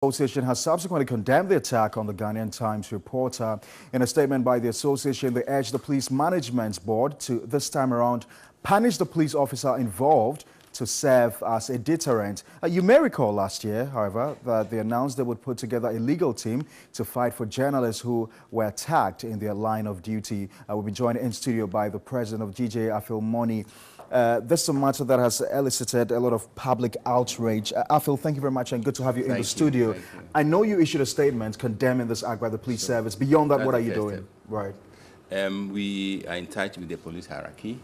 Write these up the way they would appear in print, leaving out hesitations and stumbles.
Association has subsequently condemned the attack on the Ghanaian Times reporter. In a statement by the association, they urged the police management board to, this time around, punish the police officer involved to serve as a deterrent. You may recall last year, however, that they announced they would put together a legal team to fight for journalists who were attacked in their line of duty. We'll be joined in studio by the president of GJ, Afil Moni. This is a matter that has elicited a lot of public outrage. Afil, thank you very much and good to have you in the studio. I know you issued a statement condemning this act by the police service. Beyond that, what are you doing? Right. We are in touch with the police hierarchy.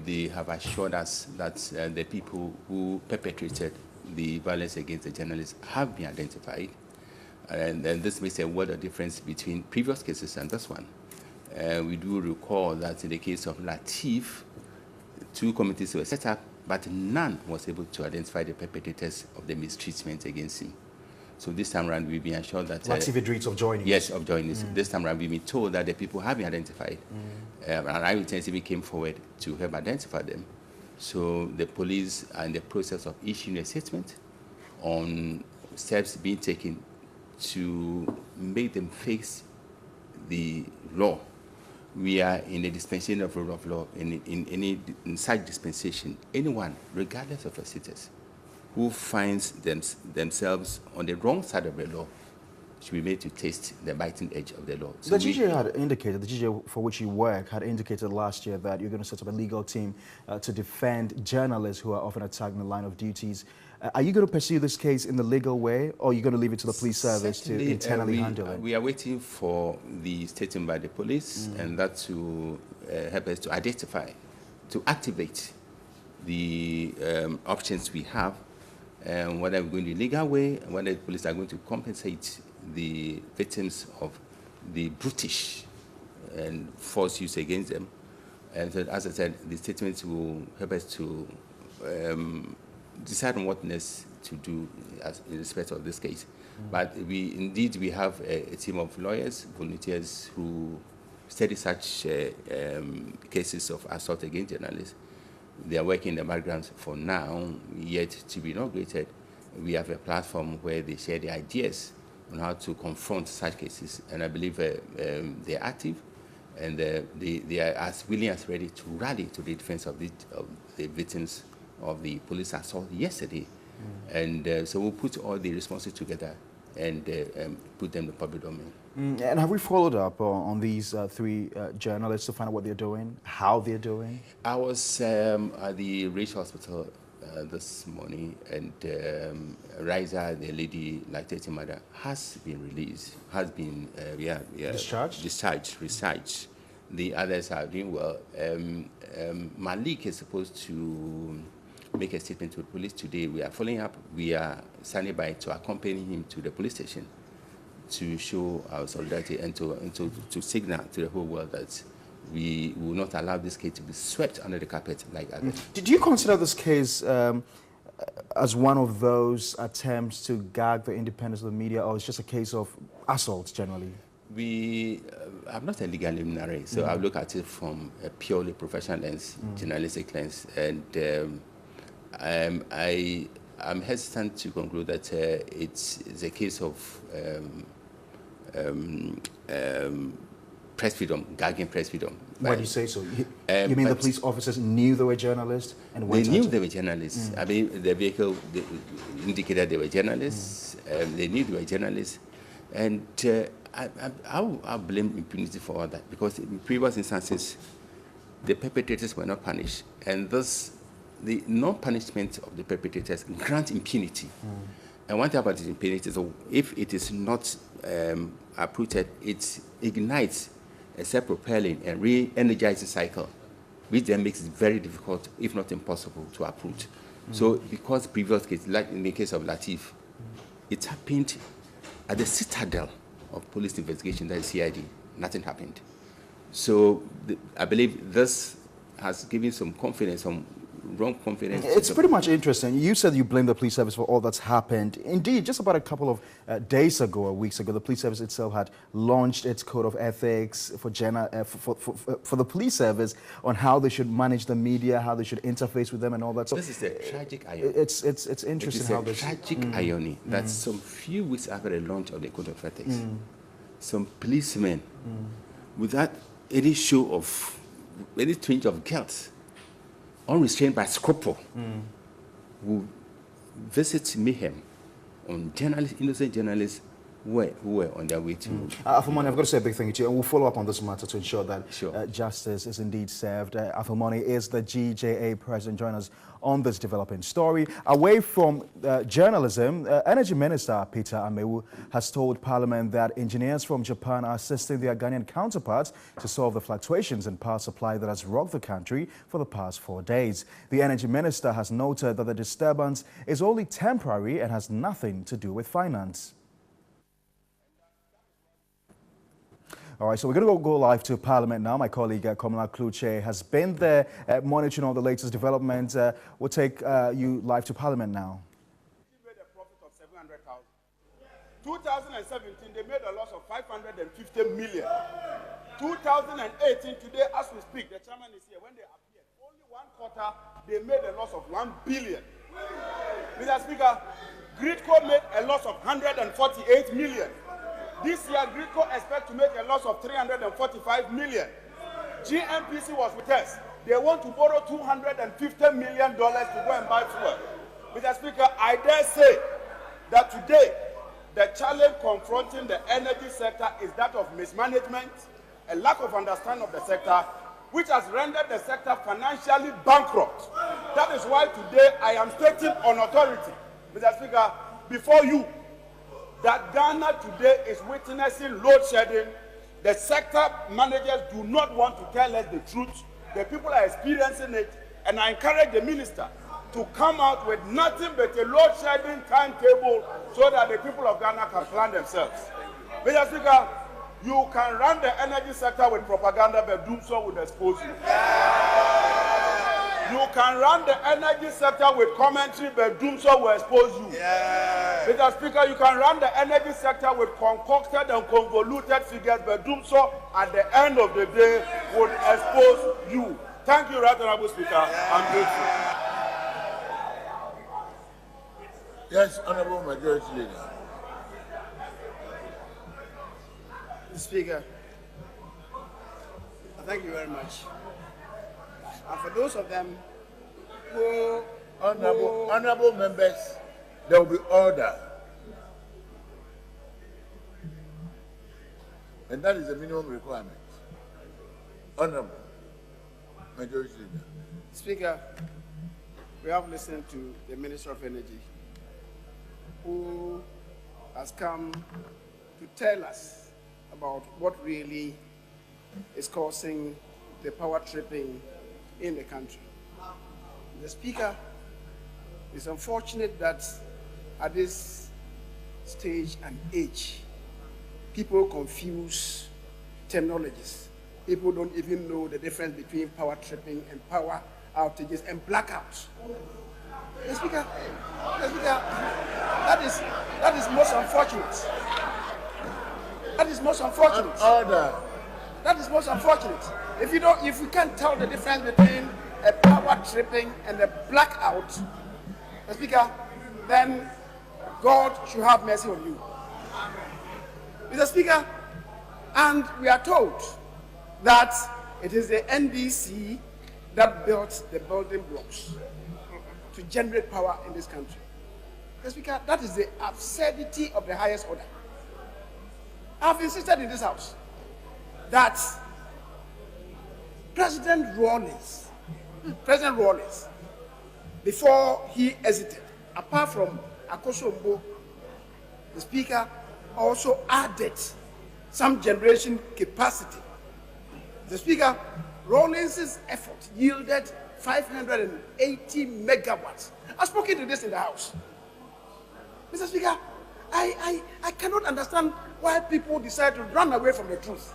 They have assured us that the people who perpetrated the violence against the journalists have been identified. And this makes a world of difference between previous cases and this one. We do recall that in the case of Latif, 2 committees were set up, but none was able to identify the perpetrators of the mistreatment against him. So this time around, we've been assured that... Latif Idris of Joining. Yes, of Joining. This time around, we've been told that the people have been identified. And I intensively came forward to help identify them. So the police are in the process of issuing a statement on steps being taken to make them face the law. We are in a dispensation of rule of law. In such dispensation, anyone, regardless of their status, who finds themselves on the wrong side of the law should be made to taste the biting edge of the law. So the GJ had indicated, the GJ for which you work had indicated last year that you're going to set up a legal team to defend journalists who are often attacked in the line of duties. Are you going to pursue this case in the legal way, or are you going to leave it to the police service to internally handle it? We are waiting for the statement by the police, and that to help us to identify, to activate the options we have, and whether we're going the legal way, and whether the police are going to compensate the victims of the brutish and force use against them. And so, as I said, the statements will help us to decide on what next to do in respect of this case. But we have a team of lawyers, volunteers who study such cases of assault against journalists. They are working in the background for now, yet to be inaugurated. We have a platform where they share their ideas on how to confront such cases, and I believe they are active, and they are as willing as ready to rally to the defense of the victims of the police assault yesterday. And so we'll put all the responses together and put them in the public domain. And have we followed up on these 3 journalists to find out what they're doing, how they're doing? I was at the Rich Hospital this morning, and Riza, the lady lactating mother, has been released, has been discharged. The others are doing well. Malik is supposed to make a statement to the police today. We are following up. We are standing by to accompany him to the police station to show our solidarity and to signal to the whole world that we will not allow this case to be swept under the carpet like others. Did you consider this case as one of those attempts to gag the independence of the media, or it's just a case of assault generally? I'm not a legal luminary, so I look at it from a purely professional lens, journalistic lens, and I'm hesitant to conclude that it's a case of press freedom, gagging press freedom. Why do you say so? You mean the police officers knew they were journalists? And they knew they were journalists. I mean, the vehicle indicated they were journalists. They knew they were journalists. And I blame impunity for all that, because in previous instances, the perpetrators were not punished. And thus, the non-punishment of the perpetrators grant impunity. And one thing about the impunity is, if it is not uprooted, it ignites a self-propelling and re-energizing cycle, which then makes it very difficult, if not impossible, to uproot. So because previous cases, like in the case of Latif, it happened at the citadel of police investigation, that is CID. Nothing happened. So I believe this has given some confidence on wrong confidence. It's pretty much interesting. You said you blame the police service for all that's happened. Indeed, just about a couple of days ago or weeks ago, the police service itself had launched its code of ethics for the police service on how they should manage the media, how they should interface with them and all that. So this is a tragic irony. It's interesting how this... tragic irony that some few weeks after the launch of the code of ethics, some policemen, without any show of, any twinge of guilt, unrestrained by scruple, will visit mayhem on journalists, innocent journalists who were on their way to... Afamani, I've got to say a big thank you to you, and we'll follow up on this matter to ensure that Sure. Justice is indeed served. Afamani is the GJA president. Join us on this developing story. Away from journalism, Energy Minister Peter Amewu has told Parliament that engineers from Japan are assisting their Ghanaian counterparts to solve the fluctuations in power supply that has rocked the country for the past 4 days. The Energy Minister has noted that the disturbance is only temporary and has nothing to do with finance. All right, so we're going to go live to Parliament now. My colleague Komala Kluche has been there monitoring all the latest developments. We'll take you live to Parliament now. They made a profit of 700,000. 2017, they made a loss of 550 million. 2018, today as we speak, the chairman is here. When they appeared, only 1 quarter, they made a loss of 1 billion. Mr. Speaker, Gridco made a loss of 148 million. This year, Gridco expects to make a loss of 345 million. GMPC was with us. They want to borrow $250 million to go and buy fuel. Mr. Speaker, I dare say that today, the challenge confronting the energy sector is that of mismanagement, a lack of understanding of the sector, which has rendered the sector financially bankrupt. That is why today I am stating on authority, Mr. Speaker, before you, that Ghana today is witnessing load shedding. The sector managers do not want to tell us the truth. The people are experiencing it, and I encourage the minister to come out with nothing but a load shedding timetable so that the people of Ghana can plan themselves. Mr. Speaker, you can run the energy sector with propaganda, but doing so would expose you. You can run the energy sector with commentary, but doing so will expose you. Mr. Speaker, you can run the energy sector with concocted and convoluted figures, but doing so at the end of the day would expose you. Thank you, Right Honorable Speaker. I'm grateful. Yes, Honorable Majority Leader. Speaker, thank you very much. And for those of them who... Honorable members, there will be order. And that is the minimum requirement. Honorable Majority Leader. Speaker, we have listened to the Minister of Energy, who has come to tell us about what really is causing the power tripping in the country. The Speaker, it's unfortunate that at this stage and age, people confuse terminologies. People don't even know the difference between power tripping and power outages and blackouts. The Speaker, that is most unfortunate. That is most unfortunate. Order. That is most unfortunate. If you can't tell the difference between a power tripping and a blackout, the Speaker, then God should have mercy on you. Mr. Speaker, and we are told that it is the NDC that built the building blocks to generate power in this country. Mr. Speaker, that is the absurdity of the highest order. I've insisted in this house that President Rawlings, before he exited, apart from Akosombo, the Speaker also added some generation capacity. The Speaker, Rawlings' effort yielded 580 megawatts. I've spoken to this in the House. Mr. Speaker, I cannot understand why people decide to run away from the truth.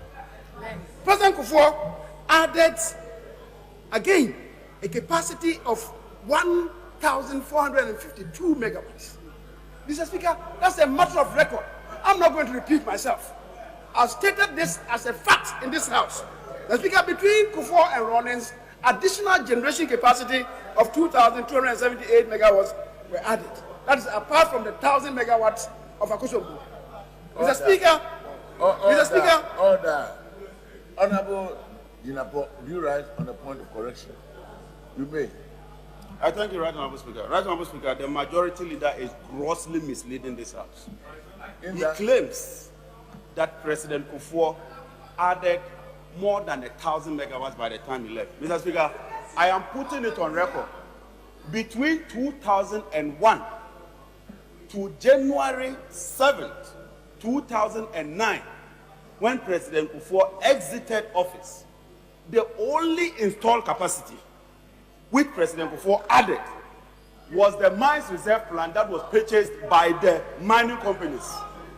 President Kufuor added again a capacity of 1,452 megawatts. Mr. Speaker, that's a matter of record. I'm not going to repeat myself. I've stated this as a fact in this House. The Speaker, between Kufuor and Ronen's additional generation capacity of 2,278 megawatts were added. That is apart from the 1,000 megawatts of Akosombo. Mr. Speaker, Mr. Speaker. Order. Honorable Jinapo, do you rise on the point of correction? You may. I thank you, Right Honorable Speaker. Right Honorable Speaker, the majority leader is grossly misleading this House. He claims that President Kufuor added more than 1,000 megawatts by the time he left. Mr. Speaker, I am putting it on record. Between 2001 to January 7th, 2009, when President Kufuor exited office, the only installed capacity which President Kufuor added was the mines reserve plan that was purchased by the mining companies.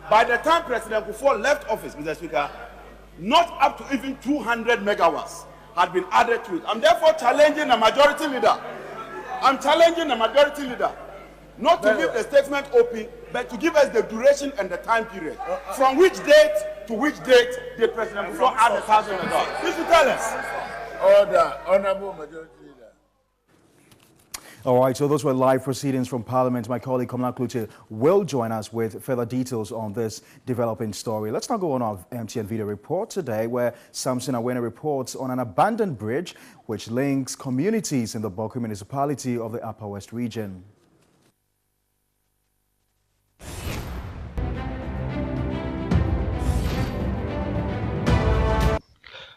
By the time President Kufuor left office, Mr. Speaker, not up to even 200 megawatts had been added to it. I'm therefore challenging the majority leader. I'm challenging the majority leader not to leave the statement open, but to give us the duration and the time period. From which date to which date did President Kufuor add 1,000 megawatts? Please tell us. Order. Honorable Majority Leader. All right, so those were live proceedings from Parliament. My colleague Kamala Kluche will join us with further details on this developing story. Let's now go on our MTN video report today, where Samson Awena reports on an abandoned bridge which links communities in the Boku municipality of the Upper West region.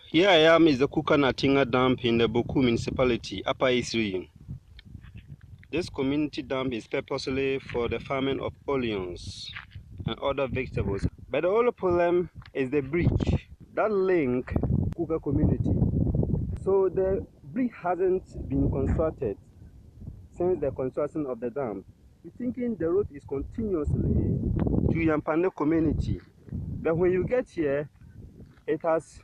Here I am is the Kukanatinga dump in the Boku municipality, Upper East region. This community dump is purposely for the farming of onions and other vegetables. But the only problem is the bridge that link Kuka community. So the bridge hasn't been constructed since the construction of the dam. We're thinking the road is continuously to Yampane community. But when you get here, it has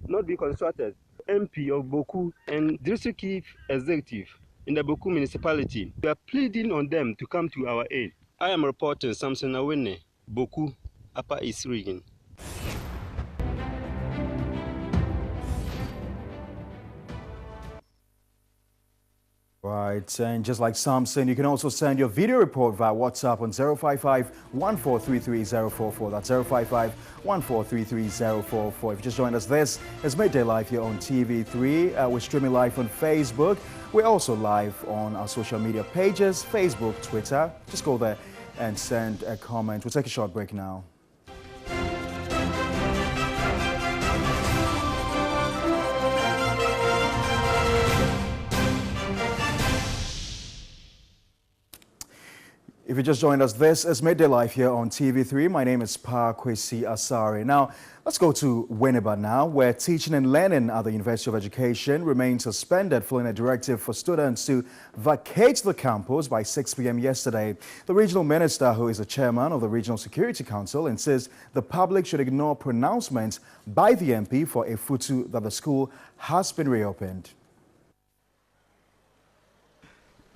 not been constructed. MP of Boku and District Chief Executive in the Boku municipality, we are pleading on them to come to our aid. I am reporting Samson Awene, Boku, Upper East region. Right, and just like Samson, you can also send your video report via WhatsApp on 055-1433-044. That's 055-1433-044. If you just joined us, this is Midday Live here on TV3. We're streaming live on Facebook. We're also live on our social media pages, Facebook, Twitter. Just go there and send a comment. We'll take a short break now. If you just joined us, this is Midday Live here on TV3. My name is Pa Kwesi Asari. Now, let's go to Winneba now, where teaching and learning at the University of Education remains suspended following a directive for students to vacate the campus by 6 p.m. yesterday. The regional minister, who is the chairman of the Regional Security Council, insists the public should ignore pronouncements by the MP for Efutu that the school has been reopened.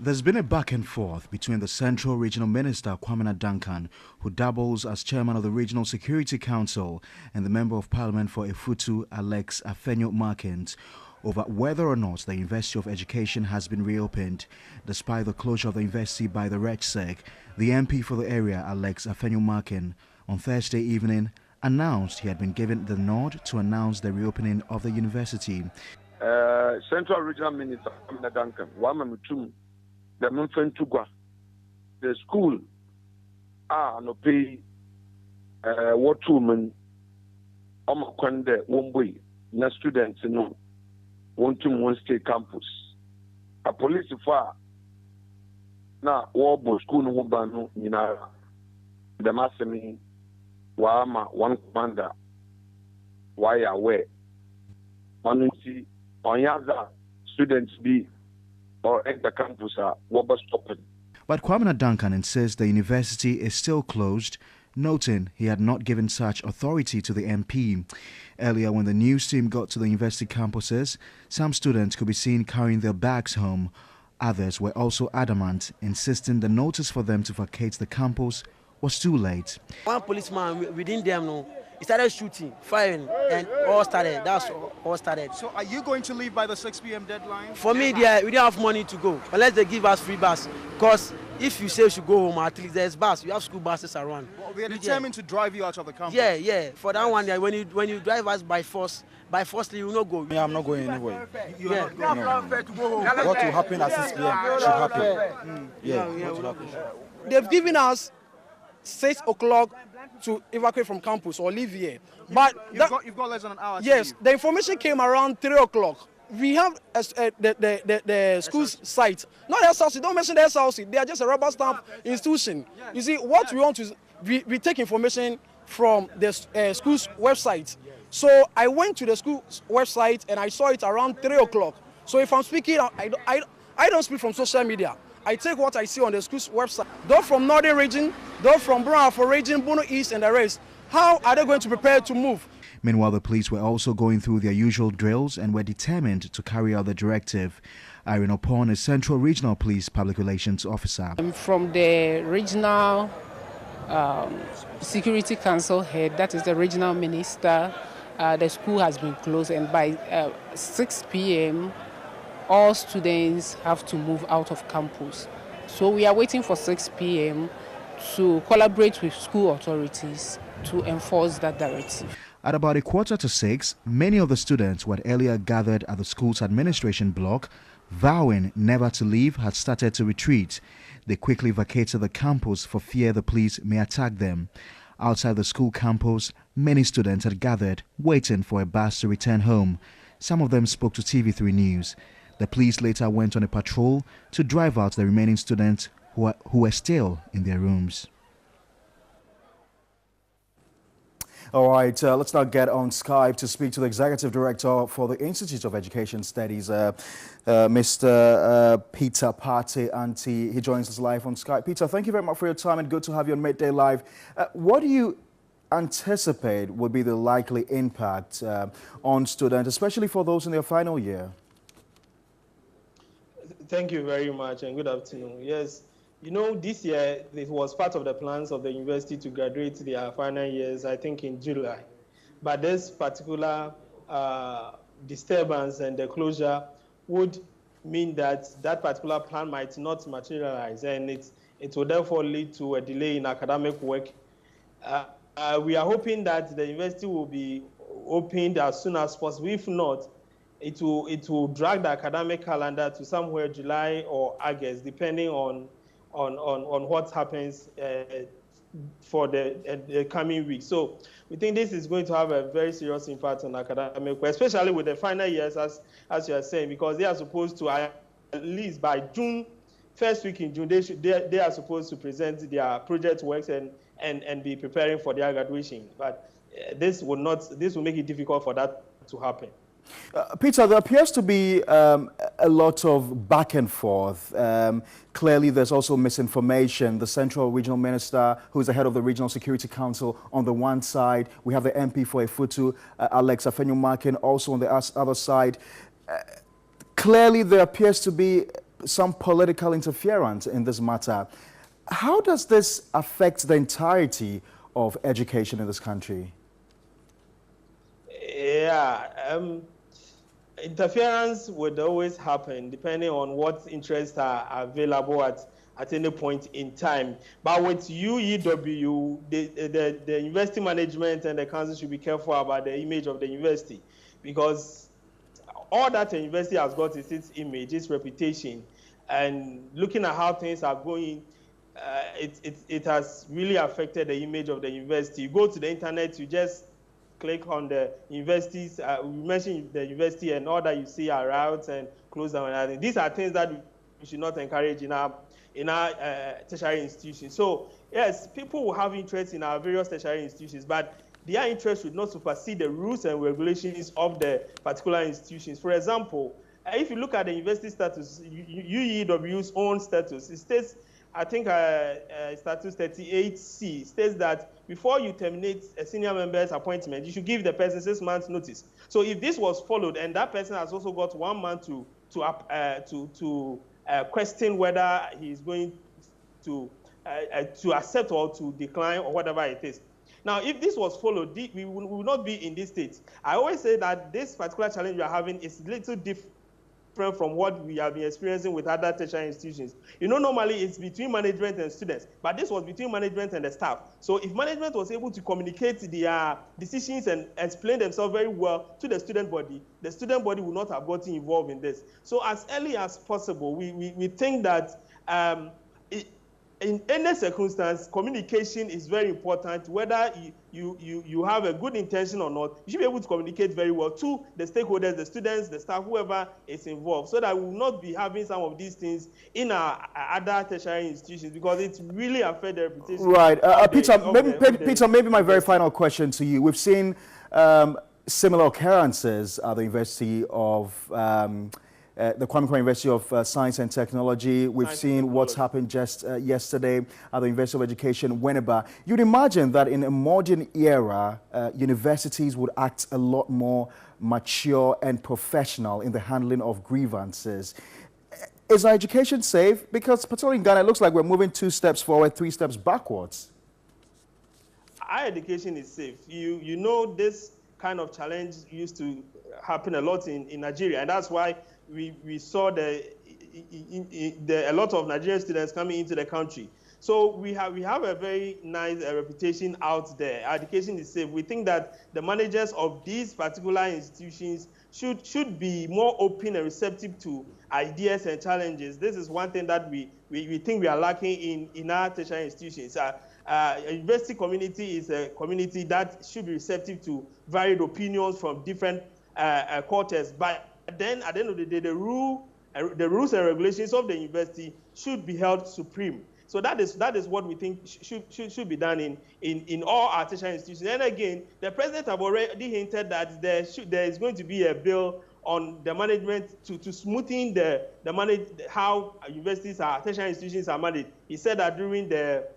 There's been a back and forth between the Central Regional Minister Kwamina Duncan, who doubles as chairman of the Regional Security Council, and the Member of Parliament for Efutu, Alex Afenyo Markins, over whether or not the University of Education has been reopened. Despite the closure of the university by the RegSec, the MP for the area, Alex Afenyo Markin, on Thursday evening announced he had been given the nod to announce the reopening of the university. Central Regional Minister Kwamina Duncan, the Mfentugwa, the school, no pay what woman, Omakwande, Wombwe, na students, no, one state campus. A police fire, na Warbo school, no banu, Nina, the Massami, Wama, one commander, why aware, one see, on Yaza, students be. Or at the campus are stopping. But Kwamina Duncan insists the university is still closed noting he had not given such authority to the MP. Earlier, when the news team got to the university campuses, some students could be seen carrying their bags home. Others were also adamant, insisting the notice for them to vacate the campus was too late. One policeman within them, no, he started shooting, firing, and all started. That's all started. So are you going to leave by the 6 p.m. deadline? For me, we don't have money to go unless they give us free bus. Because if you say you should go home, at least there's bus. You have school buses around. Well, we are determined to drive you out of the campus. Yeah. For that one, when you drive us by force, you will not go. Yeah, I'm not going anywhere. You are not going to go home. What will happen at 6 p.m. should happen. What will happen? They've given us 6 o'clock to evacuate from campus or leave here. But you've got less than an hour. Yes, the information came around 3 o'clock. We have the school's site, not SLC. Don't mention the SLC. They are just a rubber stamp institution. You see, what we want to we take information from the school's website. So I went to the school's website and I saw it around 3 o'clock. So if I'm speaking, I don't speak from social media. I take what I see on the school's website. Those from Northern region, those from Brunafo region, Bono East and the rest, how are they going to prepare to move? Meanwhile, the police were also going through their usual drills and were determined to carry out the directive. Irene Opon is Central Regional Police Public Relations Officer. From the Regional Security Council head, that is the regional minister, the school has been closed, and by 6 p.m. all students have to move out of campus. So we are waiting for 6 p.m. to collaborate with school authorities to enforce that directive. At about 5:45, many of the students who had earlier gathered at the school's administration block, vowing never to leave, had started to retreat. They quickly vacated the campus for fear the police may attack them. Outside the school campus, many students had gathered, waiting for a bus to return home. Some of them spoke to TV3 News. The police later went on a patrol to drive out the remaining students who were still in their rooms. All right, let's now get on Skype to speak to the Executive Director for the Institute of Education Studies, Mr. Peter Pate, and he joins us live on Skype. Peter, thank you very much for your time and good to have you on Midday Live. What do you anticipate would be the likely impact on students, especially for those in their final year? Thank you very much and good afternoon. Yes. You know, this year, it was part of the plans of the university to graduate their final years, I think, in July. But this particular disturbance and the closure would mean that that particular plan might not materialize, and it will therefore lead to a delay in academic work. We are hoping that the university will be opened as soon as possible. If not, it will drag the academic calendar to somewhere July or August, depending on what happens for the coming week. So we think this is going to have a very serious impact on academic work, especially with the final years, as you are saying, because they are supposed to, at least by June, first week in June, they are supposed to present their project works and be preparing for their graduation. But this will make it difficult for that to happen. Peter, there appears to be a lot of back and forth. Clearly, there's also misinformation. The Central Regional Minister, who is the head of the Regional Security Council, on the one side. We have the MP for Efutu, Alex Afenyo-Markin, also on the other side. Clearly, there appears to be some political interference in this matter. How does this affect the entirety of education in this country? Yeah, interference would always happen depending on what interests are available at any point in time. But with UEW, the university management and the council should be careful about the image of the university, because all that the university has got is its image, its reputation. And looking at how things are going, it has really affected the image of the university. You go to the internet, you just click on the universities, we mentioned the university, and all that you see are routes and close down and everything. These are things that we should not encourage in our tertiary institutions. So yes, people will have interest in our various tertiary institutions, but their interest should not supersede the rules and regulations of the particular institutions. For example, if you look at the university status, UEW's own status, it states I think Statute 38C states that before you terminate a senior member's appointment, you should give the person 6 months notice. So if this was followed, and that person has also got 1 month to question whether he is going to accept or to decline or whatever it is. Now, if this was followed, we will not be in this state. I always say that this particular challenge we are having is a little different from what we have been experiencing with other tertiary institutions. You know, normally it's between management and students, but this was between management and the staff. So if management was able to communicate their decisions and explain themselves very well to the student body would not have gotten involved in this. So as early as possible, we think that in any circumstance, communication is very important. Whether you have a good intention or not, you should be able to communicate very well to the stakeholders, the students, the staff, whoever is involved, so that we will not be having some of these things in our other tertiary institutions, because it's really affect the reputation. Right. Peter, maybe my very final question to you. We've seen similar occurrences at the University of the Kwame Nkrumah University of Science and Technology. We've seen what's happened just yesterday at the University of Education, Winneba. You'd imagine that in a modern era, universities would act a lot more mature and professional in the handling of grievances. Is our education safe? Because particularly in Ghana, it looks like we're moving 2 steps forward, 3 steps backwards. Our education is safe. You know, this kind of challenge used to happen a lot in Nigeria, and that's why we saw a lot of Nigerian students coming into the country. So we have a very nice reputation out there. Our education is safe. We think that the managers of these particular institutions should be more open and receptive to ideas and challenges. This is one thing that we think we are lacking in our tertiary institutions. A university community is a community that should be receptive to varied opinions from different quarters. But then, at the end of the day, the rules and regulations of the university should be held supreme. So that is what we think should be done in all our tertiary institutions. And again, the president have already hinted that there is going to be a bill on the management to smoothen how universities, tertiary institutions are managed. He said that during the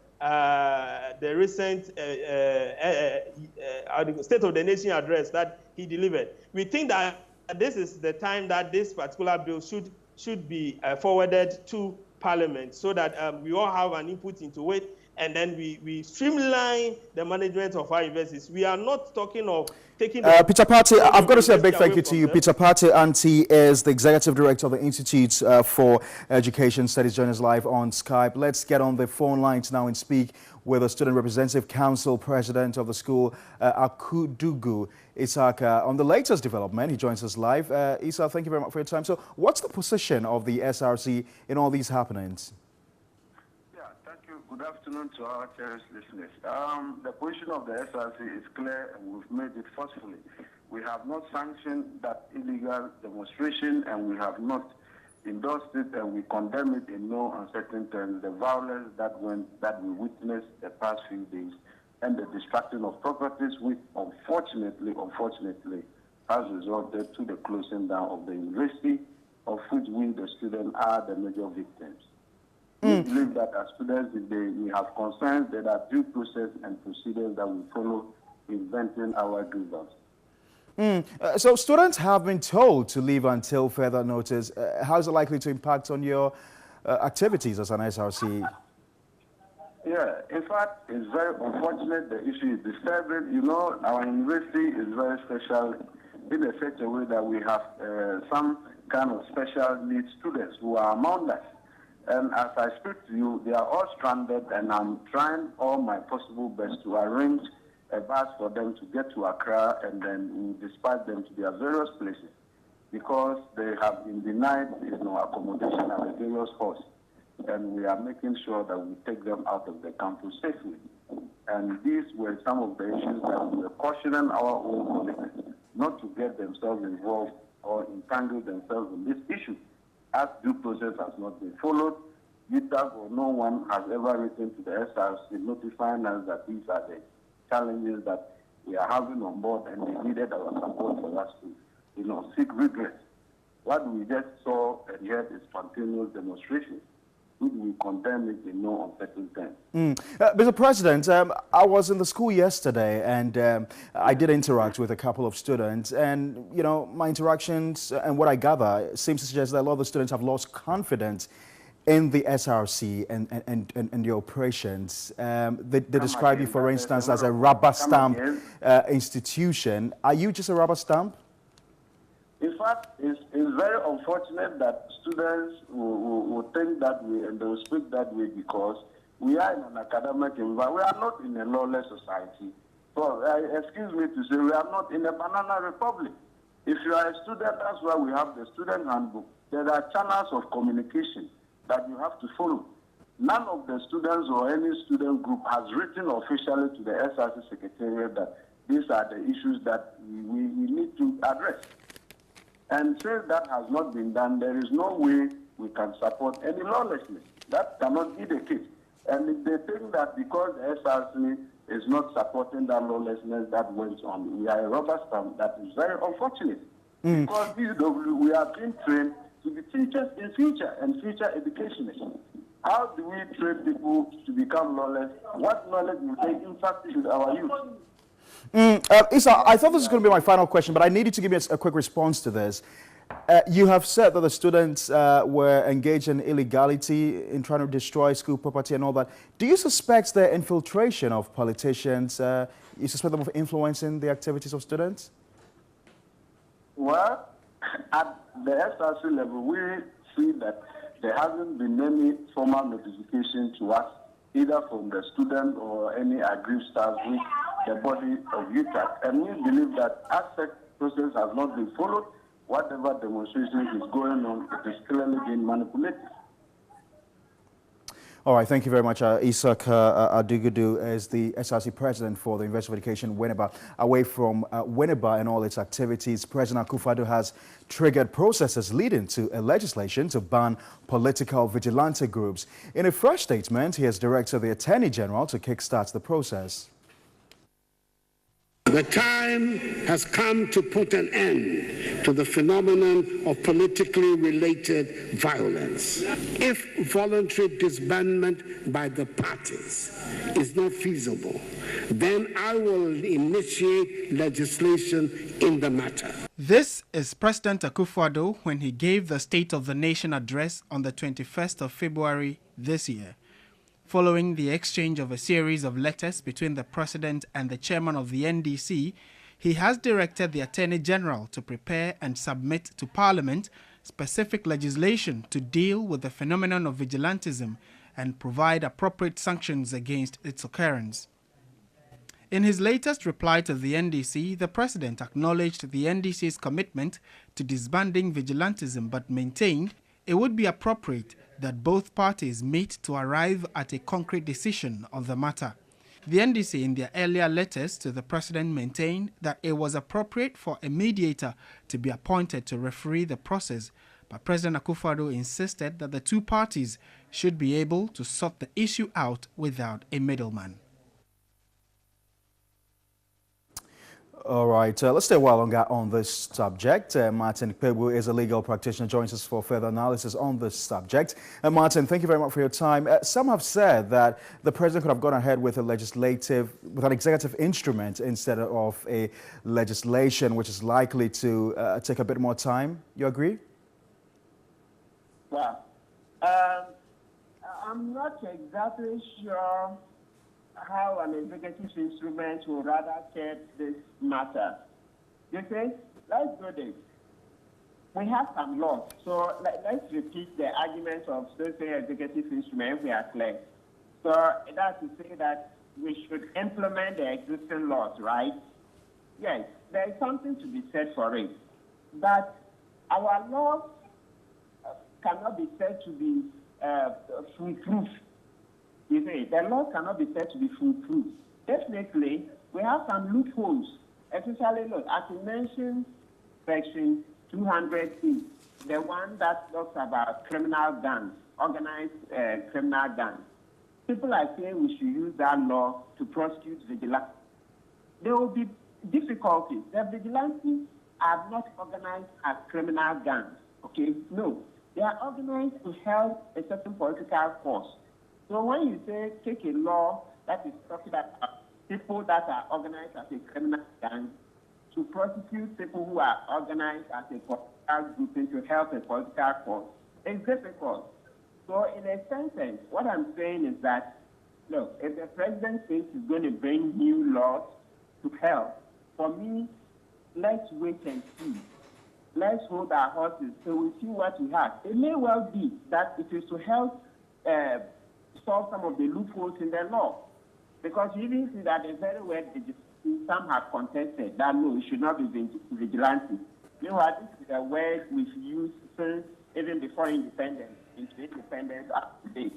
recent State of the Nation address that he delivered. We think that this is the time that this particular bill should be forwarded to Parliament, so that we all have an input into it, and then we streamline the management of our universities. We are not talking of taking... Peter Party, I've got to say a big thank you to you. Peter Party Anti is the Executive Director of the Institute for Education Studies, joining us live on Skype. Let's get on the phone lines now and speak with the Student Representative Council President of the school, Akudugu Isaka, on the latest development. He joins us live. Isa, thank you very much for your time. So what's the position of the SRC in all these happenings? Yeah, thank you. Good afternoon to our cherished listeners. The position of the SRC is clear, and we've made it forcefully. We have not sanctioned that illegal demonstration, and we have not endorsed it, and we condemn it in no uncertain terms. The violence that we witnessed the past few days, and the destruction of properties, which unfortunately has resulted to the closing down of the university, of which we, the students, are the major victims. We believe that as students, we have concerns that are due process and procedures that we follow in venting our grievances. So students have been told to leave until further notice. How is it likely to impact on your activities as an SRC? Yeah, in fact, it's very unfortunate. The issue is disturbing. You know, our university is very special in such a way that we have some kind of special needs students who are among us. And as I speak to you, they are all stranded, and I'm trying all my possible best to arrange a bus for them to get to Accra, and then we dispatch them to their various places, because they have been denied accommodation at the various halls. And we are making sure that we take them out of the campus safely. And these were some of the issues that we were cautioning our own colleagues not to get themselves involved or entangle themselves in this issue, as due process has not been followed. UTAG or no one has ever written to the SRC notifying us that these are the challenges that we are having on board, and they needed our support for us to, seek redress. What we just saw and heard is spontaneous demonstrations. which we condemn it in no uncertain terms. Mr. President, I was in the school yesterday and I did interact with a couple of students, and you know, my interactions and what I gather seems to suggest that a lot of the students have lost confidence in the SRC and the operations. They describe you, for instance, as a rubber stamp institution. Are you just a rubber stamp? In fact, it's very unfortunate that students will think that way and they will speak that way because we are in an academic environment. We are not in a lawless society. So, excuse me to say, we are not in a banana republic. If you are a student, that's why we have the student handbook. There are channels of communication that you have to follow. None of the students or any student group has written officially to the SRC Secretariat that these are the issues that we need to address. And since that has not been done, there is no way we can support any lawlessness. That cannot be the case. And if they think that because the SRC is not supporting that lawlessness that went on, we are a rubber stamp, that is very unfortunate. Because we are being trained to be teachers in future and future educationists. How do we train people to become lawless? What knowledge will they impact with our youth? Isa, I thought this was going to be my final question, but I need you to give me a quick response to this. You have said that the students were engaged in illegality in trying to destroy school property and all that. Do you suspect the infiltration of politicians? You suspect them of influencing the activities of students? Well, at the SRC level, we see that there hasn't been any formal notification to us, either from the student or any aggrieved staff with the body of UTAC. And we believe that as such process has not been followed, whatever demonstration is going on, it is clearly being manipulated. All right, thank you very much. Isaac Adugudu is the SRC president for the University of Education, Winneba. Away from Winneba and all its activities, President Akufo-Addo has triggered processes leading to a legislation to ban political vigilante groups. In a fresh statement, he has directed the Attorney General to kickstart the process. The time has come to put an end to the phenomenon of politically related violence. If voluntary disbandment by the parties is not feasible, then I will initiate legislation in the matter. This is President Akufo-Addo when he gave the State of the Nation address on the 21st of February this year. Following the exchange of a series of letters between the President and the Chairman of the NDC, he has directed the Attorney General to prepare and submit to Parliament specific legislation to deal with the phenomenon of vigilantism and provide appropriate sanctions against its occurrence. In his latest reply to the NDC, the President acknowledged the NDC's commitment to disbanding vigilantism but maintained it would be appropriate that both parties meet to arrive at a concrete decision on the matter. The NDC in their earlier letters to the President maintained that it was appropriate for a mediator to be appointed to referee the process, but President Akufo-Addo insisted that the two parties should be able to sort the issue out without a middleman. All right, let's stay a while longer on this subject. Martin Kpebu is a legal practitioner, joins us for further analysis on this subject. Martin, thank you very much for your time. Some have said that the president could have gone ahead with an executive instrument instead of a legislation, which is likely to take a bit more time. You agree? Well, I'm not exactly sure how an executive instrument will rather take this matter. You see, let's do this. We have some laws, so let's repeat the argument of certain executive instrument if we are clear. So that's to say that we should implement the existing laws, right? Yes, there is something to be said for it. But our laws cannot be said to be foolproof. You see, the law cannot be said to be foolproof. Definitely, we have some loopholes, especially, look, as you mentioned, Section 200E, the one that talks about criminal gangs, organized criminal gangs. People are saying we should use that law to prosecute vigilantes. There will be difficulties. The vigilantes are not organized as criminal gangs, okay? No. They are organized to help a certain political cause. So when you say take a law that is talking about people that are organized as a criminal gang to prosecute people who are organized as a political group to help a political cause, it's difficult. So in a sentence, what I'm saying is that, look, if the president says he's going to bring new laws to help, for me, let's wait and see. Let's hold our horses so we see what we have. It may well be that it is to help solve some of the loopholes in the law. Because you even see that the very word some have contested that no, it should not be vigilante. Meanwhile, this is a word we've used since even before independence, into independence up to date.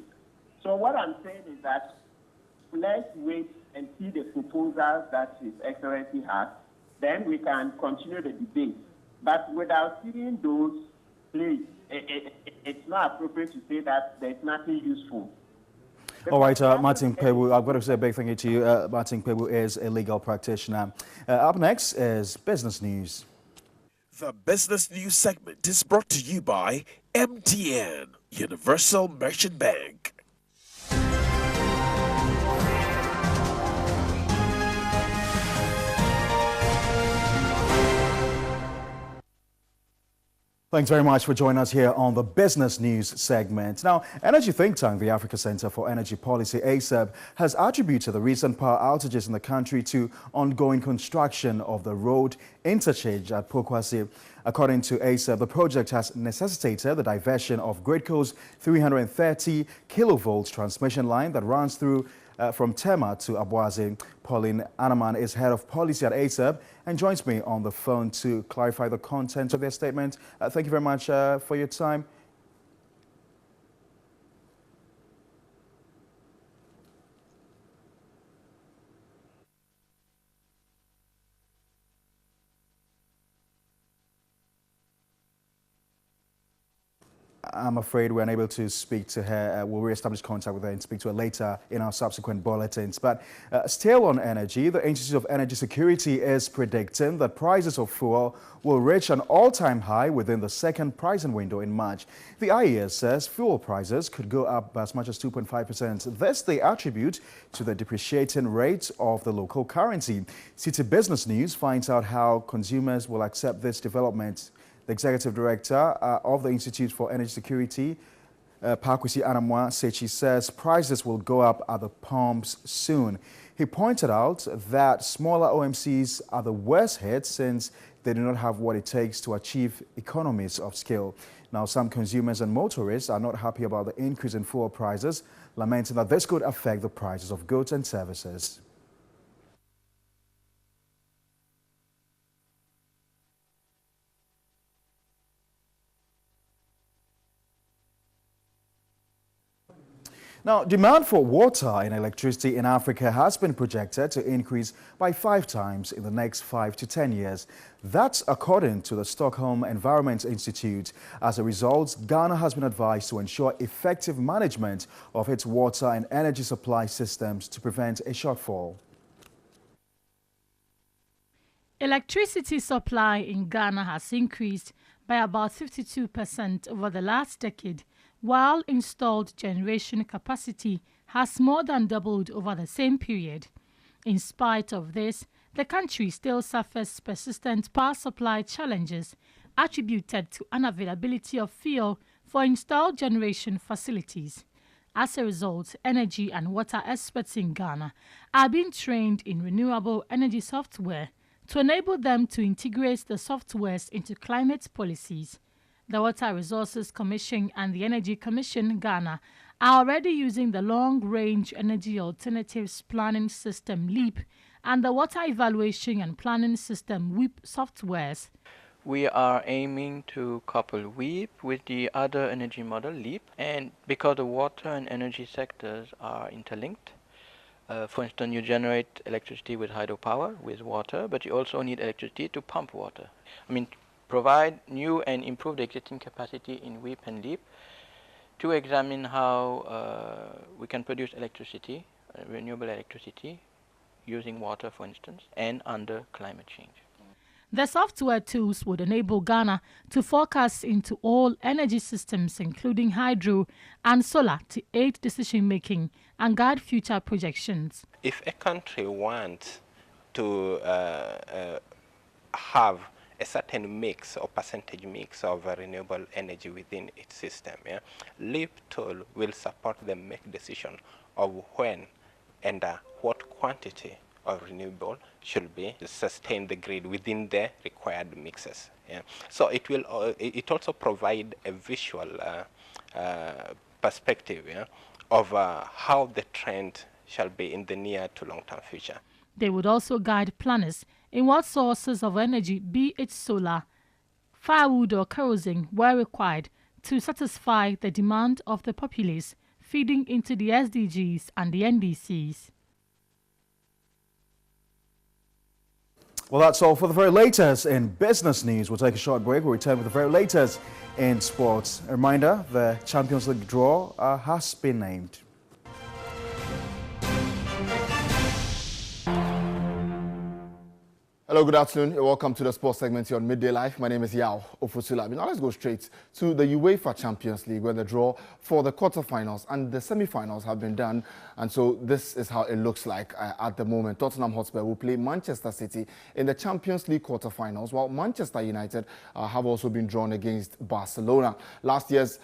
So what I'm saying is that let's wait and see the proposals that His Excellency has. Then we can continue the debate. But without seeing those, please, it's not appropriate to say that there's nothing useful. All right, Martin Pebu, I've got to say a big thank you to you. Martin Pebu is a legal practitioner. Up next is Business News. The Business News segment is brought to you by MTN, Universal Merchant Bank. Thanks very much for joining us here on the Business News segment. Now, energy think tank, the Africa Center for Energy Policy, ACEP, has attributed the recent power outages in the country to ongoing construction of the road interchange at Pokwasi. According to ACEP, the project has necessitated the diversion of Gridco's 330 kilovolts transmission line that runs through from Tema to Abuazi. Pauline Anaman is head of policy at ACEP and joins me on the phone to clarify the content of their statement. Thank you very much for your time. I'm afraid we're unable to speak to her. We'll re-establish contact with her and speak to her later in our subsequent bulletins. But still on energy, the Institute of Energy Security is predicting that prices of fuel will reach an all-time high within the second pricing window in March. The IES says fuel prices could go up by as much as 2.5%. This they attribute to the depreciating rate of the local currency. City Business News finds out how consumers will accept this development. The executive director of the Institute for Energy Security, Pakwisi Anamwa Sechi, says prices will go up at the pumps soon. He pointed out that smaller OMCs are the worst hit since they do not have what it takes to achieve economies of scale. Now, some consumers and motorists are not happy about the increase in fuel prices, lamenting that this could affect the prices of goods and services. Now, demand for water and electricity in Africa has been projected to increase by 5 times in the next 5 to 10 years. That's according to the Stockholm Environment Institute. As a result, Ghana has been advised to ensure effective management of its water and energy supply systems to prevent a shortfall. Electricity supply in Ghana has increased by about 52% over the last decade, while installed generation capacity has more than doubled over the same period. In spite of this, the country still suffers persistent power supply challenges attributed to unavailability of fuel for installed generation facilities. As a result, energy and water experts in Ghana are being trained in renewable energy software to enable them to integrate the softwares into climate policies. The Water Resources Commission and the Energy Commission Ghana are already using the Long-Range Energy Alternatives Planning System LEAP and the Water Evaluation and Planning System WEEP softwares. We are aiming to couple WEEP with the other energy model LEAP, and because the water and energy sectors are interlinked, for instance, you generate electricity with hydropower, with water, but you also need electricity to pump water. Provide new and improved existing capacity in WEEP and LEAP to examine how we can produce electricity, renewable electricity, using water, for instance, and under climate change. The software tools would enable Ghana to forecast into all energy systems, including hydro and solar, to aid decision-making and guide future projections. If a country wants to have a certain mix or percentage mix of renewable energy within its system, LEAP tool will support them make decision of when and what quantity of renewable should be to sustain the grid within the required mixes. So it will. It also provide a visual perspective of how the trend shall be in the near to long-term future. They would also guide planners in what sources of energy, be it solar, firewood or kerosene, were required to satisfy the demand of the populace, feeding into the SDGs and the NDCs. Well, that's all for the very latest in business news. We'll take a short break. We'll return with the very latest in sports. A reminder, the Champions League draw has been named. Hello, good afternoon. You're welcome to the sports segment here on Midday Live. My name is Yao Ofusula. Now let's go straight to the UEFA Champions League, where the draw for the quarterfinals and the semi-finals have been done. And so this is how it looks like at the moment. Tottenham Hotspur will play Manchester City in the Champions League quarterfinals, while Manchester United have also been drawn against Barcelona. Last year's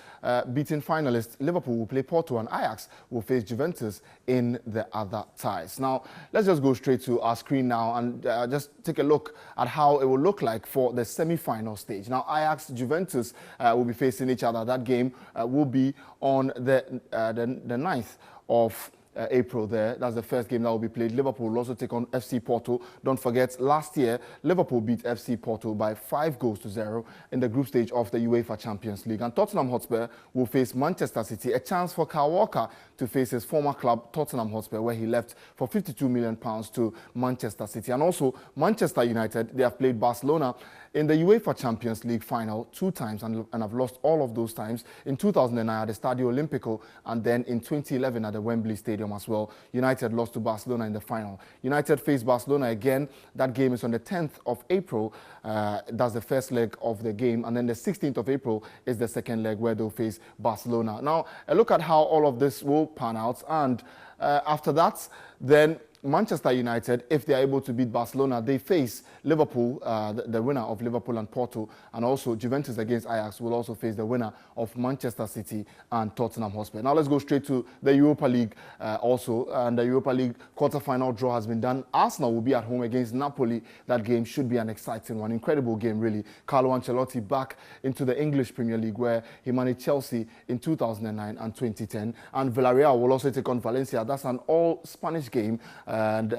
beaten finalists, Liverpool, will play Porto, and Ajax will face Juventus in the other ties. Now, let's just go straight to our screen now and just take a look at how it will look like for the semi-final stage. Now, Ajax, Juventus will be facing each other. That game will be on the 9th of April there. That's the first game that will be played. Liverpool will also take on FC Porto. Don't forget, last year, Liverpool beat FC Porto by 5-0 in the group stage of the UEFA Champions League. And Tottenham Hotspur will face Manchester City, a chance for Kyle Walker to face his former club, Tottenham Hotspur, where he left for £52 million to Manchester City. And also, Manchester United, they have played Barcelona in the UEFA Champions League final 2 times and have lost all of those times. In 2009 at the Stadio Olimpico, and then in 2011 at the Wembley Stadium as well. United lost to Barcelona in the final. United face Barcelona again. That game is on the 10th of April. That's the first leg of the game. And then the 16th of April is the second leg where they'll face Barcelona. Now, a look at how all of this will pan out. And after that, then Manchester United, if they are able to beat Barcelona, they face Liverpool, the winner of Liverpool and Porto, and also Juventus against Ajax will also face the winner of Manchester City and Tottenham Hotspur. Now let's go straight to the Europa League also, and the Europa League quarter-final draw has been done. Arsenal will be at home against Napoli. That game should be an exciting one, incredible game really. Carlo Ancelotti back into the English Premier League where he managed Chelsea in 2009 and 2010, and Villarreal will also take on Valencia. That's an all-Spanish game. And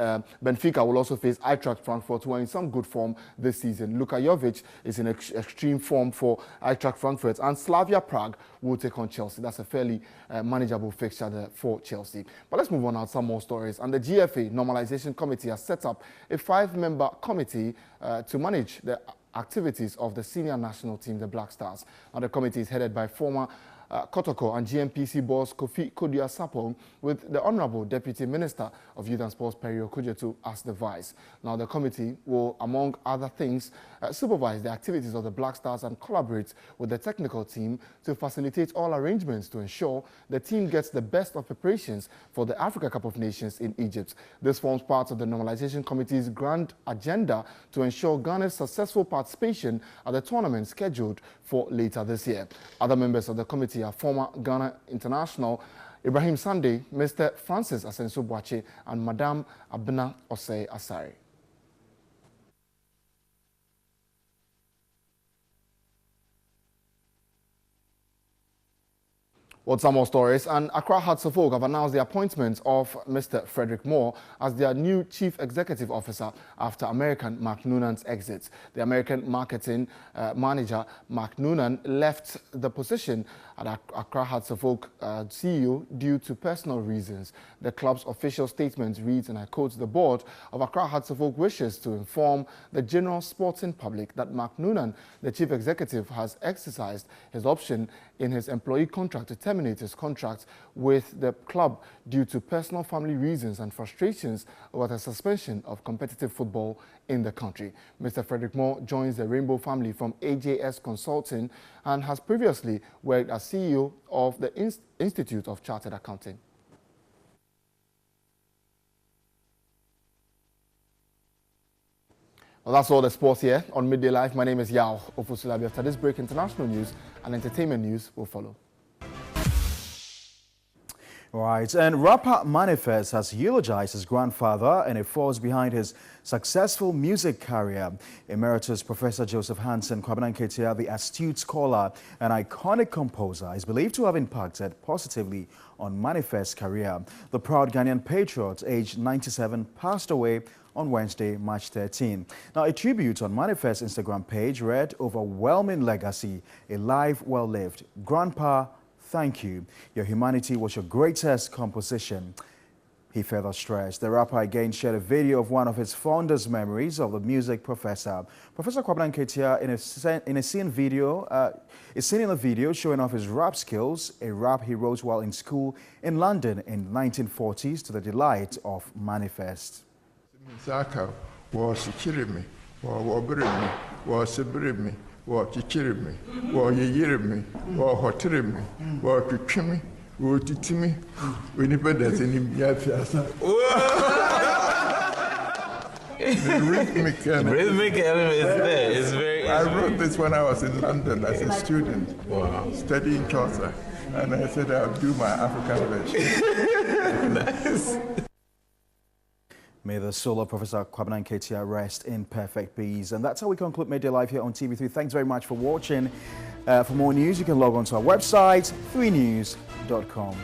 Benfica will also face Eintracht Frankfurt, who are in some good form this season. Luka Jovic is in extreme form for Eintracht Frankfurt. And Slavia Prague will take on Chelsea. That's a fairly manageable fixture there for Chelsea. But let's move on now to some more stories. And the GFA Normalization Committee has set up a 5-member committee to manage the activities of the senior national team, the Black Stars. And the committee is headed by former Kotoko and GMPC boss Kofi Kodia-Sapong, with the Honorable Deputy Minister of Youth and Sports Perry Okujetu as the vice. Now, the committee will, among other things, supervise the activities of the Black Stars and collaborate with the technical team to facilitate all arrangements to ensure the team gets the best of preparations for the Africa Cup of Nations in Egypt. This forms part of the Normalization Committee's grand agenda to ensure Ghana's successful participation at the tournament scheduled for later this year. Other members of the committee are former Ghana international Ibrahim Sande, Mr. Francis Asenso-Boache, and Madame Abena Osei Asari. Well, some more stories. And Accra Hearts of Oak have announced the appointment of Mr. Frederick Moore as their new Chief Executive Officer after American Mark Noonan's exit. The American marketing manager, Mark Noonan, left the position at Accra Hearts of Oak CEO due to personal reasons. The club's official statement reads, and I quote, "The board of Accra Hearts of Oak wishes to inform the general sporting public that Mark Noonan, the Chief Executive, has exercised his option in his employee contract to terminate his contract with the club due to personal family reasons and frustrations over the suspension of competitive football in the country. Mr. Frederick Moore joins the Rainbow family from AJS Consulting and has previously worked as CEO of the Institute of Chartered Accounting. Well, that's all the sports here on Midday Live. My name is Yao Ofusulabi. After this break, international news and entertainment news will follow. Right, and rapper Manifest has eulogized his grandfather and a force behind his successful music career. Emeritus Professor Joseph Hansen Kwabena Nketia, the astute scholar and iconic composer, is believed to have impacted positively on Manifest's career. The proud Ghanaian patriot, aged 97, passed away on Wednesday, March 13. Now, a tribute on Manifest's Instagram page read, "Overwhelming legacy, a life well lived. Grandpa, thank you. Your humanity was your greatest composition." He further stressed. The rapper again shared a video of one of his fondest memories of the music professor. Professor Kwabena Nketia, is seen in the video showing off his rap skills, a rap he wrote while in school in London in the 1940s to the delight of Manifest. Saka was Chirimi, or Brimi, or Sibrimi, or Chichirimi, or Yirimi, or Hotirimi, or Chichimi, or Titimi, independence in Yafia. The rhythmic element is there. It's very. I wrote this when I was in London as a student, studying Chaucer, and I said I'll do my African version. Nice. May the soul of Professor Kwabena Nketia rest in perfect peace. And that's how we conclude Midday Live here on TV3. Thanks very much for watching. For more news, you can log on to our website, 3news.com.